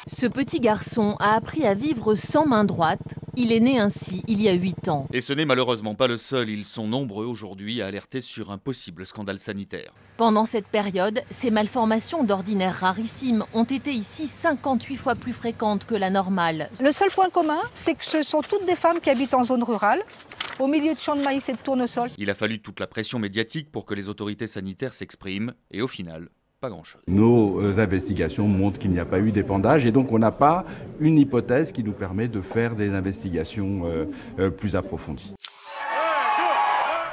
Ce petit garçon a appris à vivre sans main droite. Il est né ainsi il y a 8 ans. Et ce n'est malheureusement pas le seul. Ils sont nombreux aujourd'hui à alerter sur un possible scandale sanitaire. Pendant cette période, ces malformations d'ordinaire rarissimes ont été ici 58 fois plus fréquentes que la normale. Le seul point commun, c'est que ce sont toutes des femmes qui habitent en zone rurale, au milieu de champs de maïs et de tournesol. Il a fallu toute la pression médiatique pour que les autorités sanitaires s'expriment. Et au final, pas grand-chose. Nos investigations montrent qu'il n'y a pas eu d'épandage et donc on n'a pas une hypothèse qui nous permet de faire des investigations plus approfondies.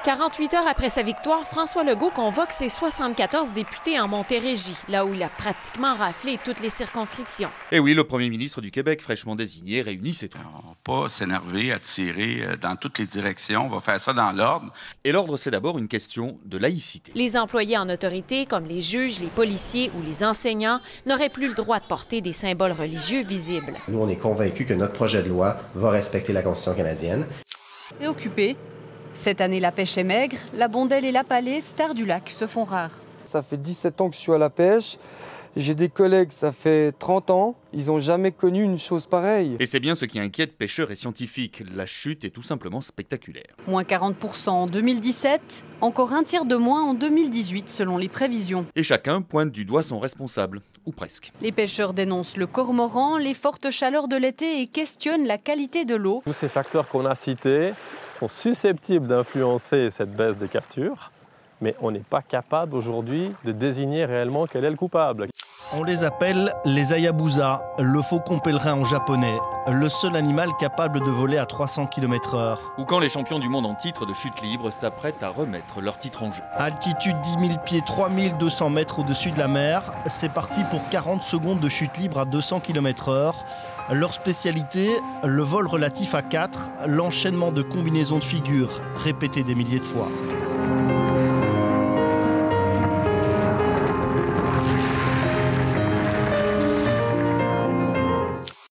48 heures après sa victoire, François Legault convoque ses 74 députés en Montérégie, là où il a pratiquement raflé toutes les circonscriptions. Et oui, le premier ministre du Québec, fraîchement désigné, réunit ses troupes. On va pas s'énerver à tirer dans toutes les directions, on va faire ça dans l'ordre. Et l'ordre, c'est d'abord une question de laïcité. Les employés en autorité, comme les juges, les policiers ou les enseignants, n'auraient plus le droit de porter des symboles religieux visibles. Nous, on est convaincus que notre projet de loi va respecter la Constitution canadienne. Et occupé. Cette année, la pêche est maigre, la bondelle et la palée, stars du lac, se font rares. Ça fait 17 ans que je suis à la pêche. J'ai des collègues, ça fait 30 ans. Ils n'ont jamais connu une chose pareille. Et c'est bien ce qui inquiète pêcheurs et scientifiques. La chute est tout simplement spectaculaire. Moins 40% en 2017, encore un tiers de moins en 2018 selon les prévisions. Et chacun pointe du doigt son responsable, ou presque. Les pêcheurs dénoncent le cormoran, les fortes chaleurs de l'été et questionnent la qualité de l'eau. Tous ces facteurs qu'on a cités sont susceptibles d'influencer cette baisse des captures, mais on n'est pas capable aujourd'hui de désigner réellement quel est le coupable. On les appelle les Hayabusa, le faucon pèlerin en japonais, le seul animal capable de voler à 300 km/h. Ou quand les champions du monde en titre de chute libre s'apprêtent à remettre leur titre en jeu. Altitude 10 000 pieds, 3200 mètres au-dessus de la mer, c'est parti pour 40 secondes de chute libre à 200 km/h. Leur spécialité, le vol relatif à 4, l'enchaînement de combinaisons de figures, répétées des milliers de fois.